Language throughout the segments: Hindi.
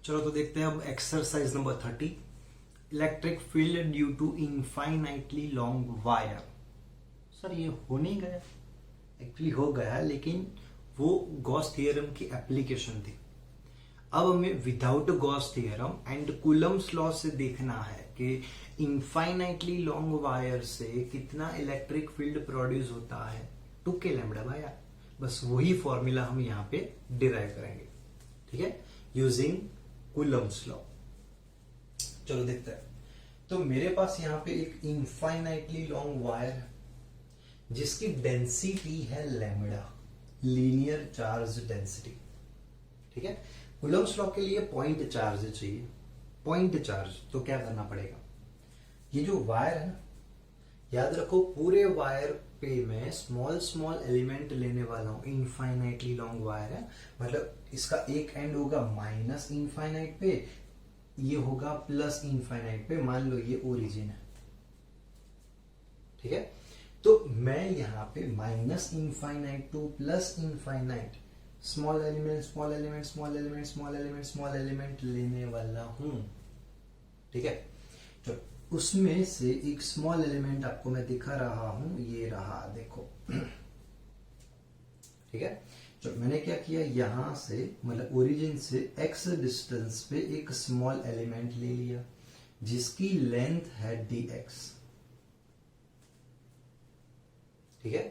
चलो तो देखते हैं अब exercise number 30, electric field due to infinitely long wire. Sir ये हो नहीं गया, एक्चुअली हो गया लेकिन वो गॉस थ्योरम की एप्लीकेशन थी। अब हमें without Gauss theorem and Coulomb's law से देखना है कि इनफाइनाइटली लॉन्ग वायर से कितना इलेक्ट्रिक फील्ड प्रोड्यूस होता है, 2k लैम्बडा बाय आर। बस वही फॉर्मूला हम यहाँ पे डिराइव करेंगे, ठीक है, यूजिंग कूलम्स लॉ। चलो देखते हैं। तो मेरे पास यहाँ पे एक इनफाइनाइटली लॉन्ग वायर है जिसकी डेंसिटी है लैम्बडा, लीनियर चार्ज डेंसिटी, ठीक है। कूलम्स लॉ के लिए पॉइंट चार्ज चाहिए, पॉइंट चार्ज। तो क्या करना पड़ेगा, ये जो वायर है ना, याद रखो पूरे वायर पे मैं स्मॉल स्मॉल एलिमेंट लेने वाला हूं। इनफाइनाइटली लॉन्ग वायर है, मतलब इसका एक एंड होगा माइनस इनफाइनाइट पे, ये होगा प्लस इनफाइनाइट पे। मान लो ये ओरिजिन है, ठीक है। तो मैं यहाँ पे minus infinite two plus infinite small element small element small element small element small element लेने वाला हूं, ठीक है। तो उसमें से एक स्मॉल एलिमेंट आपको मैं दिखा रहा हूं, ये रहा, देखो, ठीक है। तो मैंने क्या किया, यहां से मतलब ओरिजिन से x डिस्टेंस पे एक स्मॉल एलिमेंट ले लिया जिसकी लेंथ है dx, ठीक है।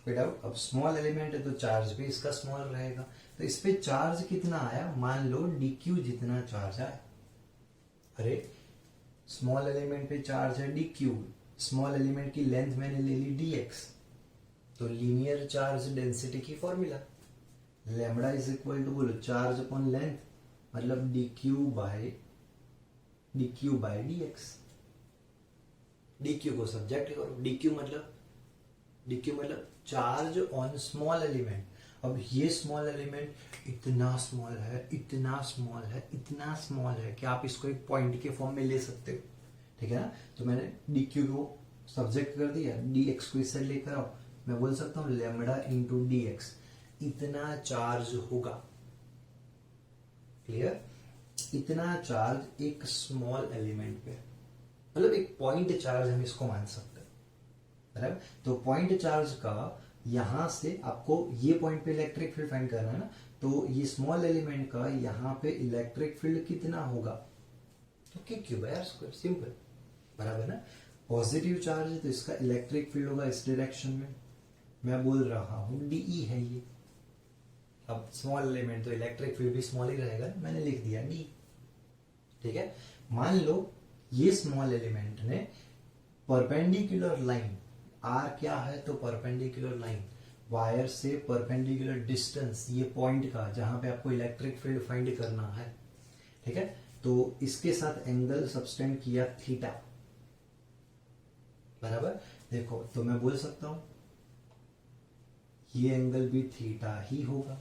कोई डाउट? अब स्मॉल एलिमेंट है तो चार्ज भी इसका स्मॉल रहेगा, तो इस पे चार्ज कितना आया, मान लो dq जितना चार्ज आया। अरे स्मॉल एलिमेंट पे चार्ज है dq, स्मॉल एलिमेंट की लेंथ मैंने ले ली dx, तो लीनियर चार्ज डेंसिटी की formula lambda is equal to, बोलो, चार्ज अपॉन लेंथ, मतलब dq बाय dx। dq को सब्जेक्ट करो, dq मतलब चार्ज ऑन स्मॉल एलिमेंट। अब ये स्मॉल एलिमेंट इतना स्मॉल है, इतना स्मॉल है, इतना स्मॉल है कि आप इसको एक पॉइंट के फॉर्म में ले सकते हो, ठीक है ना। तो मैंने dq को सब्जेक्ट कर दिया, dx को इस साइड लेकर आओ, मैं बोल सकता हूं लैम्बडा इंटू dx, इतना चार्ज होगा। क्लियर? इतना चार्ज एक स्मॉल एलिमेंट पे, मतलब एक पॉइंट चार्ज हम इसको मान सकते हैं, बराबर। तो पॉइंट चार्ज का यहां से आपको ये पॉइंट पे इलेक्ट्रिक फील्ड फाइंड करना है ना, तो ये स्मॉल एलिमेंट का यहाँ पे इलेक्ट्रिक फील्ड कितना होगा, तो k3/r², सिंपल, बराबर ना। पॉजिटिव चार्ज है तो इसका इलेक्ट्रिक फील्ड होगा इस डायरेक्शन में, मैं बोल रहा हूं dE है ये। अब स्मॉल एलिमेंट तो इलेक्ट्रिक फील्ड भी स्मॉल ही रहेगा, मैंने लिख दिया D, ठीक है। मान लो ये स्मॉल एलिमेंट ने परपेंडिकुलर लाइन, R क्या है, तो परपेंडिकुलर लाइन, वायर से परपेंडिकुलर डिस्टेंस, ये पॉइंट का जहां पे आपको इलेक्ट्रिक फील्ड फाइंड करना है, ठीक है। तो इसके साथ एंगल सबटेंड किया थीटा, बराबर। देखो तो मैं बोल सकता हूं ये एंगल भी थीटा ही होगा।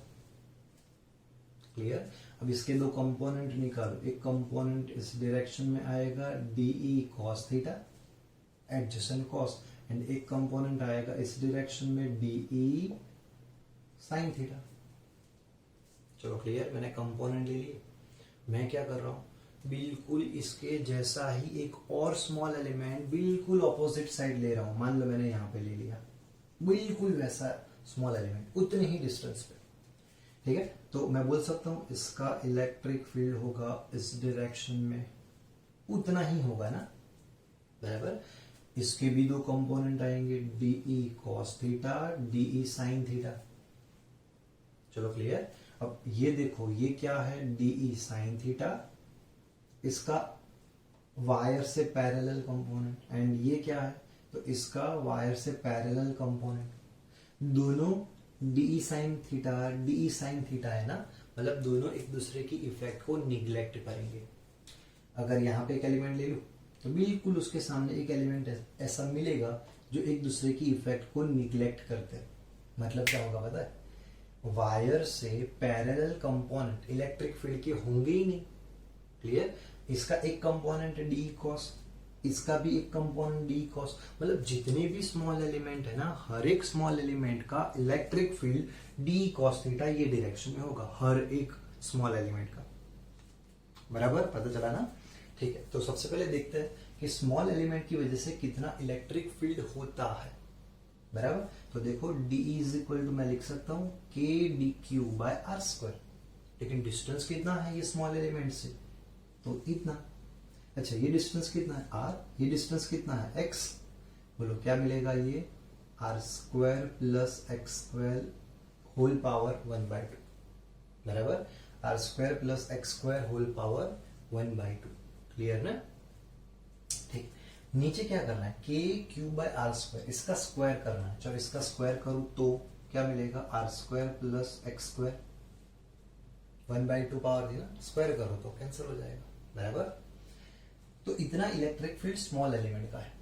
क्लियर? अब इसके दो कंपोनेंट निकालो, एक कंपोनेंट इस डायरेक्शन में आएगा DE cos theta adjacent cos, and एक कंपोनेंट आएगा इस डायरेक्शन में DE sin थीटा। चलो क्लियर, मैंने कंपोनेंट ले लिए। मैं क्या कर रहा हूं, बिल्कुल इसके जैसा ही एक और स्मॉल एलिमेंट बिल्कुल ऑपोजिट साइड ले रहा हूं। मान लो मैंने यहां पे ले लिया बिल्कुल वैसा स्मॉल एलिमेंट उतने ही डिस्टेंस पे, ठीक है। तो मैं बोल सकता हूं इसका इलेक्ट्रिक फील्ड होगा इस डायरेक्शन में उतना ही होगा ना, बराबर। इसके भी दो कंपोनेंट आएंगे, DE cos theta, DE sin theta. चलो क्लियर। अब ये देखो, ये क्या है, DE sin थीटा, इसका वायर से पैरेलल कंपोनेंट, एंड ये क्या है, तो इसका वायर से पैरेलल कंपोनेंट। दोनों DE sin थीटा है ना, मतलब दोनों एक दूसरे की इफेक्ट को निग्लेक्ट करेंगे। अगर यहाँ पे एक एलिमेंट ले लूं तो बिल्कुल उसके सामने एक एलिमेंट ऐसा मिलेगा जो एक दूसरे की इफेक्ट को निग्लेक्ट करते हैं। मतलब क्या होगा पता है, वायर से पैरेलल कंपोनेंट इलेक्ट्रिक फील्ड के होंगे ही नहीं। क्लियर? इसका एक कंपोनेंट है DE cos, इसका भी एक कंपोनेंट DE cos, मतलब जितने भी स्मॉल एलिमेंट है ना, हर एक स्मॉल एलिमेंट का electric field DE cos theta ये डायरेक्शन में होगा, हर एक स्मॉल एलिमेंट का। बराबर, पता चला ना? ठीक है, तो सबसे पहले देखते हैं कि स्मॉल एलिमेंट की वजह से कितना इलेक्ट्रिक फील्ड होता है। बराबर, तो देखो डीई इज इक्वल टू, मैं लिख सकता हूं k d q by are square, लेकिन डिस्टेंस कितना है ये स्मॉल एलिमेंट से, तो इतना। अच्छा, ये डिस्टेंस कितना है आर, ये डिस्टेंस कितना है एक्स, बोलो क्या मिलेगा, ये R square plus x square whole power 1/2। बराबर, R square plus x square whole power 1/2। Clear ना? ठीक, नीचे क्या करना है, K Q by are square, इसका स्क्वायर करना है। चलो इसका स्क्वायर करूं तो क्या मिलेगा, R square plus x square 1/2 power दी ना, स्क्वायर करो तो कैंसिल हो जाएगा। बराबर, तो इतना इलेक्ट्रिक फील्ड स्मॉल एलिमेंट का है।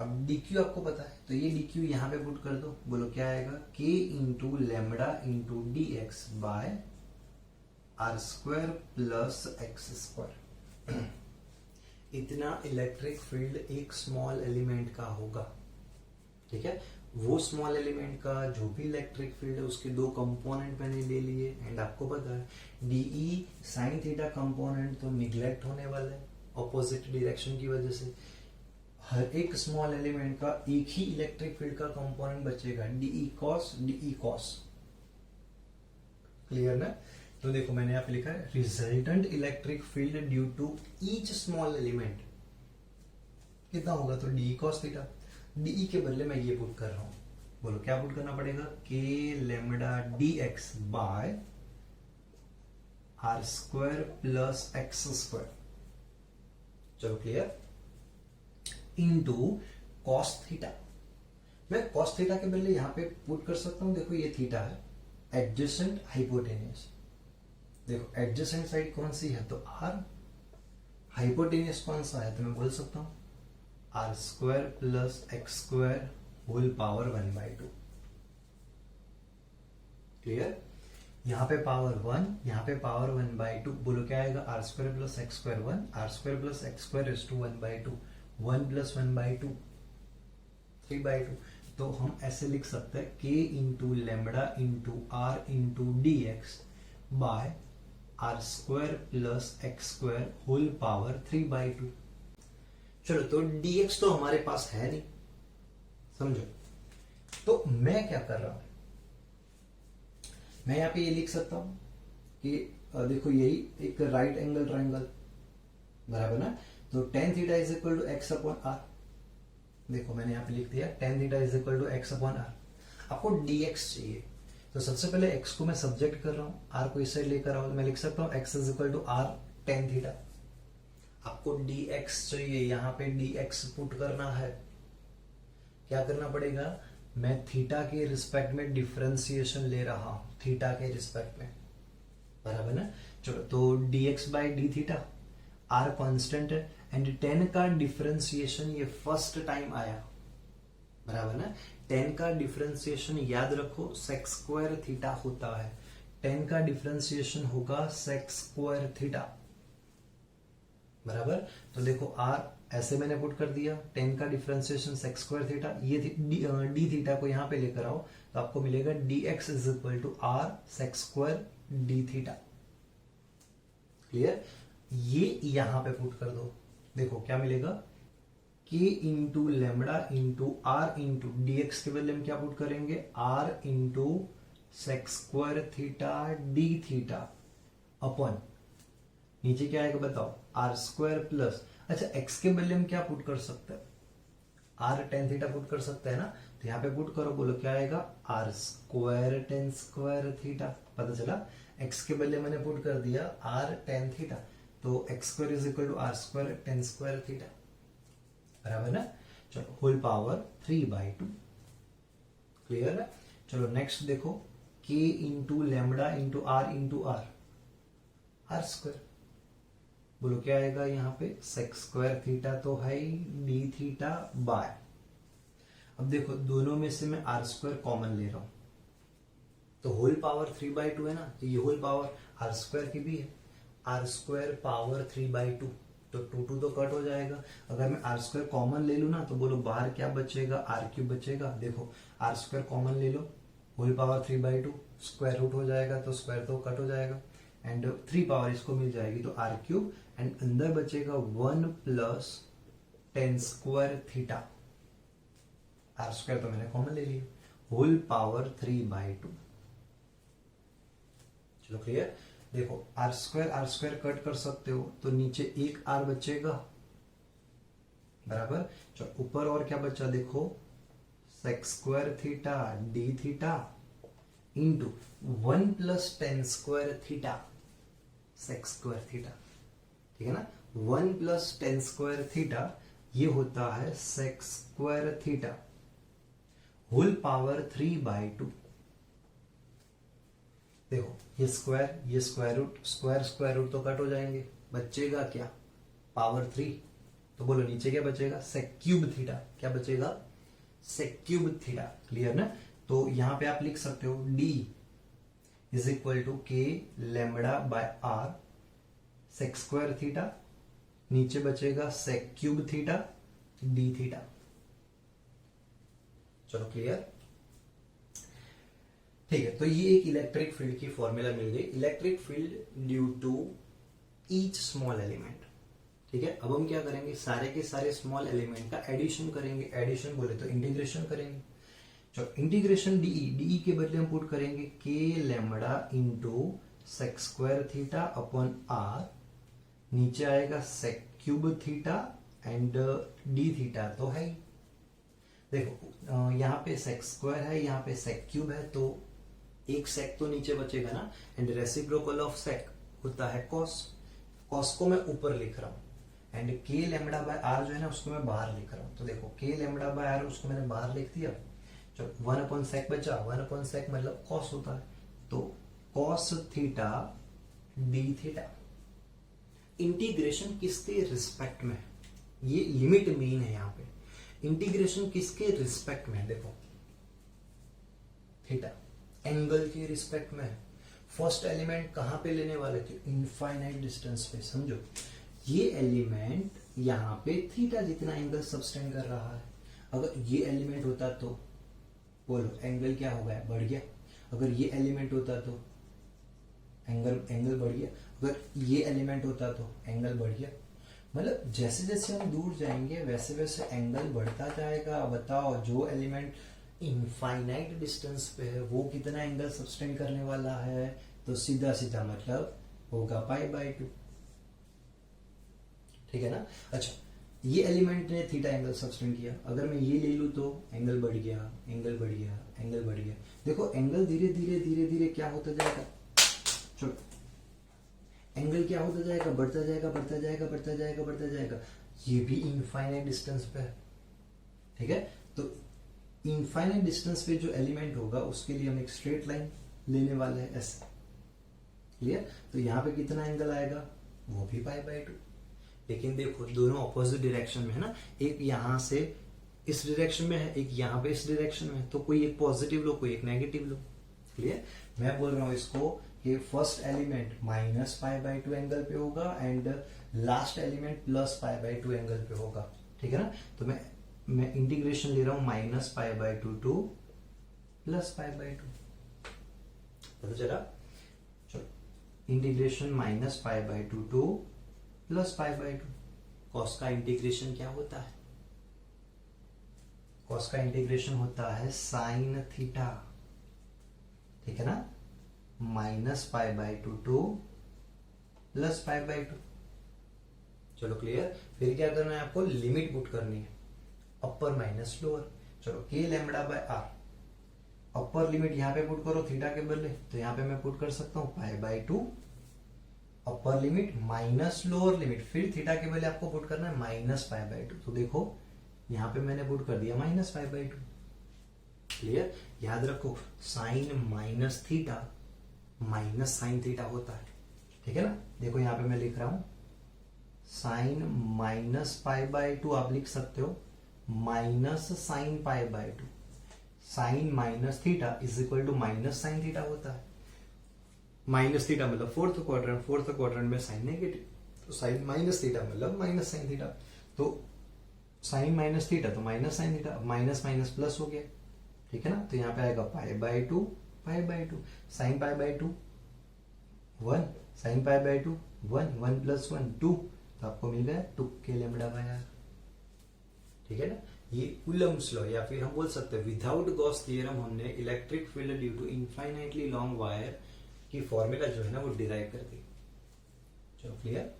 अब डीक्यू आपको पता है, तो ये डीक्यू यहां पे पुट कर दो, बोलो क्या आएगा, k into lambda into d x by are square plus x square. इतना इलेक्ट्रिक फील्ड एक स्मॉल एलिमेंट का होगा। ठीक है, वो स्मॉल एलिमेंट का जो भी इलेक्ट्रिक फील्ड है उसके दो कंपोनेंट मैंने ले लिए, एंड आपको पता है डीई साइन थीटा कंपोनेंट तो निग्लेक्ट होने वाला है ऑपोजिट डायरेक्शन की वजह से। हर एक स्मॉल एलिमेंट का एक ही इलेक्ट्रिक फील्ड का कंपोनेंट बचेगा, d E cos d E cos. Clear ना? तो देखो मैंने यहाँ पे लिखा है resultant electric field due to each small element कितना होगा, तो डी कॉस थीटा। डीई के बदले मैं ये पुट कर रहा हूं, बोलो क्या पुट करना पड़ेगा, k lambda d x by are square plus x square. चलो क्लियर, इनटू कॉस थीटा। मैं कॉस थीटा के बदले यहां पे पुट कर सकता हूं, देखो ये थीटा है, एडजेसेंट हाइपोटेनियस। देखो एडजेसेंट साइड कौन सी है, तो आर, हाइपोटेनियस कौन सा है, तो मैं बोल सकता हूं r square plus x square whole power 1/2। Clear, यहां पे पावर 1, यहां पे पावर 1/2, बोलो क्या आएगा, r square plus x square 1, r square plus x square is to 1/2, 1 plus 1/2 3/2। तो हम ऐसे लिख सकते हैं k into lambda into r into d x by are square plus x square whole power 3/2। चलो, तो dx तो हमारे पास है नहीं, समझो। तो मैं क्या कर रहा हूं, मैं यहां पे ये लिख सकता हूं कि देखो यही एक राइट एंगल ट्रायंगल, बराबर ना, तो tan theta is equal to x upon r. देखो मैंने यहां पे लिख दिया tan theta is equal to x upon r. आपको dx चाहिए, तो सबसे पहले x को मैं सब्जेक्ट कर रहा हूं, r को इस साइड लेकर आओ, मैं लिख सकता हूं x is equal to r tan theta. आपको dx चाहिए, यहां पे dx पुट करना है, क्या करना पड़ेगा, मैं थीटा के रिस्पेक्ट में डिफरेंशिएशन ले रहा हूं, थीटा के रिस्पेक्ट में, बराबर ना। चलो, तो dx by D theta, r constant है, एंड tan का डिफरेंशिएशन ये फर्स्ट टाइम आया, बराबर ना। tan का डिफरेंशिएशन याद रखो sec स्क्वायर थीटा होता है, tan का डिफरेंशिएशन होगा sec स्क्वायर थीटा, बराबर। तो देखो r ऐसे मैंने पुट कर दिया, tan का डिफरेंशिएशन sec स्क्वायर थीटा, ये डी थीटा को यहां पे लेकर आओ तो आपको मिलेगा dx is equal to r sec square d theta. Clear, ये यहां पे पुट कर दो, देखो क्या मिलेगा, k into lambda into r into dx के बदले में क्या पुट करेंगे, r into sec square theta d theta upon, नीचे क्या आएगा बताओ, आर स्क्वायर प्लस, अच्छा x के बदले में क्या पुट कर सकते हैं, आर tan थीटा पुट कर सकते हैं ना, तो यहाँ पे पुट करो, बोलो क्या आएगा, r square tan square theta. पता चला, x के बदले मैंने पुट कर दिया आर tan थीटा, तो x square is equal to r square tan square theta, बराबर ना। चलो, होल पावर 3/2। क्लियर है। चलो नेक्स्ट देखो, k into lambda into r r square, बोलो क्या आएगा, यहाँ पे sec स्क्वायर थीटा तो है ही, डी थीटा बाय, अब देखो दोनों में से मैं आर स्क्वायर कॉमन ले रहा हूं, तो होल पावर 3/2 है ना, तो ये होल पावर आर स्क्वायर की भी है, आर स्क्वायर पावर 3/2, तो 2 तो कट हो जाएगा। अगर मैं आर स्क्वायर कॉमन ले लू ना, तो बोलो बाहर क्या बचेगा, आर क्यूब बचेगा। देखो आर स्क्वायर कॉमन ले लो, होल पावर 3/2, स्क्वायर रूट हो जाएगा तो स्क्वायर तो कट हो जाएगा, एंड 3 पावर इसको मिल जाएगी तो आर क्यूब, एंड अंदर बचेगा 1 plus tan square theta, r square तो मैंने कॉमन ले लिया, होल पावर 3/2। चलो क्लियर। देखो आर स्क्वायर कट कर सकते हो तो नीचे एक आर बचेगा बराबर। चलो ऊपर और क्या बचा देखो, sec square theta d theta into 1 plus tan square theta sec square theta, ठीक है ना। 1 प्लस टेन स्क्वायर थीटा ये होता है sec square theta whole power 3/2। देखो ये स्क्वायर रूट तो कट हो जाएंगे, बचेगा क्या पावर 3, तो बोलो नीचे क्या बचेगा सेक क्यूब थीटा, क्या बचेगा सेक क्यूब थीटा। क्लियर ना। तो यहां पे आप लिख सकते हो d is equal to k lambda by r sec square theta, नीचे बचेगा sec cube theta d theta. चलो क्लियर। ठीक है, तो ये एक इलेक्ट्रिक फील्ड की फॉर्मूला मिल गई, electric field due to each small element. ठीक है, अब हम क्या करेंगे, सारे के सारे स्मॉल एलिमेंट का एडिशन करेंगे, एडिशन बोले तो इंटीग्रेशन करेंगे। चलो इंटीग्रेशन डीई के बदले हम पुट करेंगे k lambda into sec square theta upon r, नीचे आएगा sec cube theta and d theta तो है ही। देखो यहाँ पे सेक स्क्वायर है, यहाँ पे सेक क्यूब है, तो एक सेक तो नीचे बचेगा ना, एंड रेसिप्रोकल ऑफ सेक होता है कॉस, कॉस को मैं ऊपर लिख रहा हूं, एंड के लैम्बडा बाय आर जो है ना उसको मैं बाहर लिख रहा हूं। तो देखो के लैम्बडा बाय आर उसको मैंने बाहर लिख दिया। चलो 1 अपॉन सेक बचा, 1 अपॉन सेक मतलब कॉस होता है, तो cos theta d theta. Integration किसके रिस्पेक्ट में, ये लिमिट मीन है यहाँ पे, इंटीग्रेशन किसके रिस्पेक्ट में, देखो थीटा एंगल के रिस्पेक्ट में। फर्स्ट एलिमेंट कहां पे लेने वाले थे, इनफाइनाइट डिस्टेंस पे। समझो ये एलिमेंट यहां पे थीटा जितना एंगल सब्सटेंड कर रहा है, अगर ये एलिमेंट होता तो बोलो एंगल क्या हो गया, बढ़ गया। अगर ये एलिमेंट होता तो एंगल बढ़ गया, अगर ये एलिमेंट होता तो एंगल बढ़ गया। मतलब जैसे जैसे हम दूर जाएंगे वैसे वैसे एंगल बढ़ता जाएगा। बताओ जो एलिमेंट इनफाइनाइट डिस्टेंस पे है वो कितना एंगल सब्सटेंड करने वाला है, तो सीधा सीधा मतलब होगा π/2, ठीक है ना। अच्छा ये एलिमेंट ने थीटा एंगल सब्सटेंड किया, अगर मैं ये ले लूं तो एंगल बढ़ गया, एंगल बढ़ गया, एंगल बढ़ गया। देखो एंगल धीरे धीरे क्या होता जाएगा, चलो एंगल क्या होता जाएगा, बढ़ता जाएगा बढ़ता जाएगा बढ़ता जाएगा बढ़ता जाएगा। ये भी इनफाइनाइट डिस्टेंस पे है, ठीक है। तो इनफाइनाइट डिस्टेंस पे जो एलिमेंट होगा उसके लिए हम एक स्ट्रेट लाइन लेने वाले हैं ऐसे, क्लियर। तो यहाँ पे कितना एंगल आएगा, वो भी π/2। लेकिन देखो दोनों ऑपोजिट डायरेक्शन में है ना, एक यहाँ से इस डायरेक्शन में है, एक यहाँ पे इस डायरेक्शन में है, तो कोई एक पॉजिटिव लो कोई एक नेगेटिव लो, क्लियर। मैं बोल रहा हूँ इसको कि फर्स्ट एलिमेंट -π/2 एंगल पे होगा एंड लास्ट एलिमेंट +π/2 एंगल पे होगा, ठीक है ना। तो मैं इंटीग्रेशन ले रहा हूं -π/2 टू +π/2, पता चला। चलो इंटीग्रेशन -π/2 टू +π/2। कॉस का इंटीग्रेशन क्या होता है, कॉस का इंटीग्रेशन होता है साइन थीटा, ठीक है ना, -π/2 टू +π/2। चलो क्लियर। फिर क्या करना है आपको, लिमिट पुट करनी है, अपर माइनस लोअर। चलो k lambda by r, upper limit यहाँ पे पुट करो थीटा के बदले, तो यहाँ पे मैं पुट कर सकता हूँ π/2 upper limit minus lower limit, फिर थीटा के बदले आपको पुट करना है -π/2। तो देखो यहाँ पे मैंने पुट कर दिया -π/2, क्लियर। याद रखो sine minus theta minus sine theta होता है, ठीक है ना। देखो यहाँ पे मैं लिख रहा हूं साइन -π/2, आप लिख सकते हो minus sine π/2, sine minus theta is equal to minus sine theta होता है। माइनस थीटा मतलब फोर्थ क्वाड्रेंट में साइन नेगेटिव, तो साइन माइनस थीटा मतलब माइनस साइन थीटा, तो साइन माइनस थीटा तो minus sine theta, minus minus plus हो गया, ठीक है ना। तो यहाँ पे आएगा π/2 sine π/2 1, sine pi by 2 1 1 plus 1 2, तो आपको मिल गया 2 के लैम्डा बाय आर। ठीक है ना, ये कूलम्ब्स लॉ, या फिर हम बोल सकते हैं विदाउट गॉस थ्योरम हमने electric field due to infinitely long wire की फॉर्मूला जो है ना वो डिराइव कर दी। चलो क्लियर।